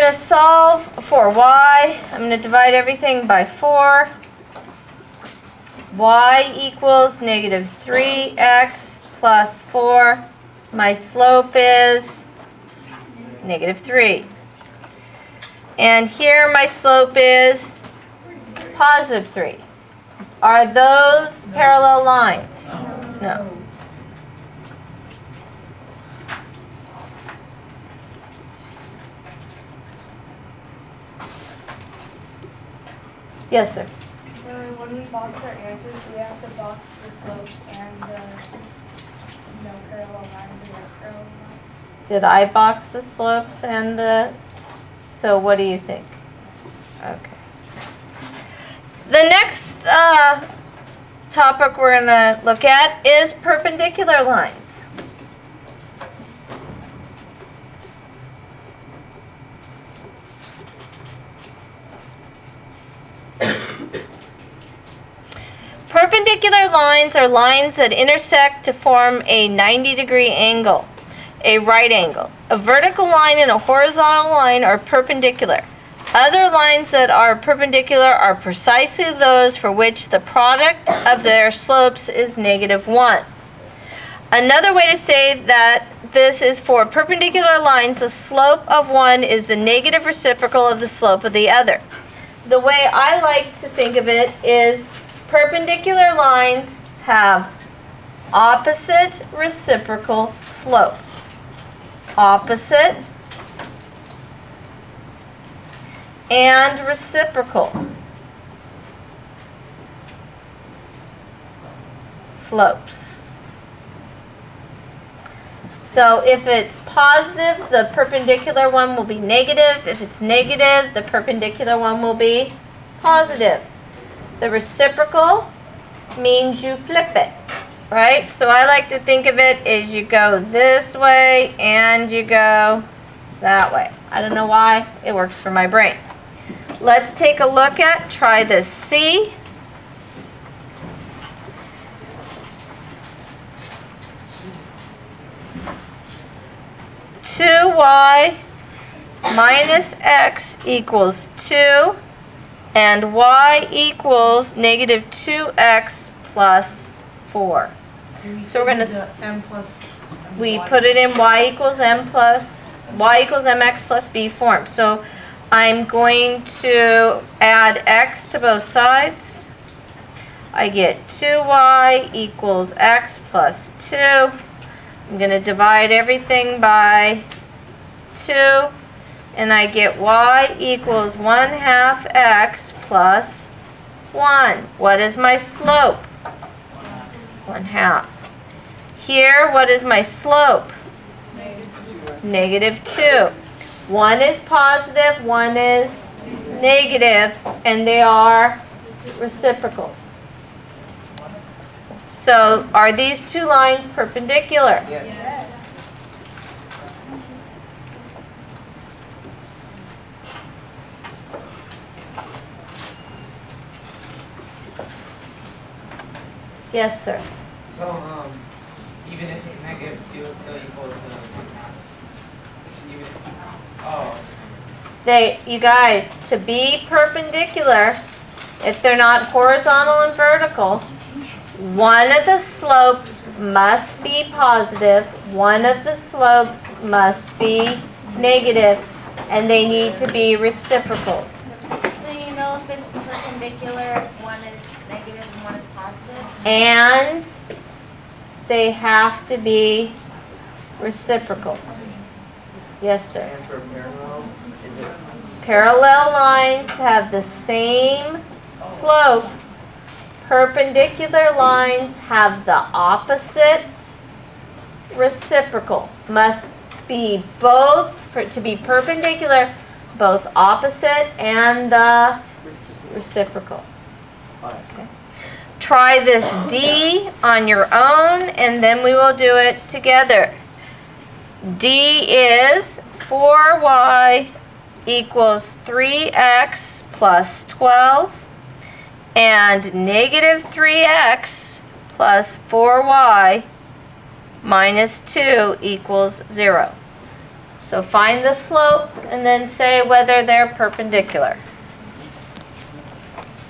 to solve for y. I'm going to divide everything by 4. Y equals negative 3x plus 4. My slope is negative 3. And here my slope is positive 3. Are those parallel lines? No. Yes, sir. So when we box our answers, we have to box the slopes and the parallel lines against parallel lines. Did I box the slopes and the... So what do you think? Okay. The next topic we're going to look at is perpendicular lines. Perpendicular lines are lines that intersect to form a 90-degree angle, a right angle. A vertical line and a horizontal line are perpendicular. Other lines that are perpendicular are precisely those for which the product of their slopes is negative 1. Another way to say that this is for perpendicular lines, the slope of one is the negative reciprocal of the slope of the other. The way I like to think of it is perpendicular lines have opposite reciprocal slopes. Opposite and reciprocal slopes. So if it's positive, the perpendicular one will be negative. If it's negative, the perpendicular one will be positive. The reciprocal means you flip it, right? So I like to think of it as you go this way and you go that way. I don't know why, it works for my brain. Let's take a look at, try this C. Two y minus x equals 2. And y equals negative 2x plus 4. So we're going to, we put it in y equals mx plus b form. So I'm going to add x to both sides. I get 2y equals x plus 2. I'm going to divide everything by 2. And I get y equals 1/2 x plus 1. What is my slope? 1/2. Here, what is my slope? Negative 2. One is positive, one is negative, and they are reciprocals. So, are these two lines perpendicular? Yes. Yes, sir. So, even if it's negative 2, it's still equal to 1/2. You guys, to be perpendicular, if they're not horizontal and vertical, one of the slopes must be positive, one of the slopes must be negative, and they need to be reciprocals. So you know if it's perpendicular, one is negative and one is positive? And they have to be reciprocals. Yes, sir. And for parallel, is it? Parallel lines have the same slope. Perpendicular lines have the opposite reciprocal. Must be both, to be perpendicular, both opposite and the reciprocal. Okay. Try this D on your own, and then we will do it together. D is 4y equals 3x plus 12, and negative 3x plus 4y minus 2 equals 0. So find the slope and then say whether they're perpendicular.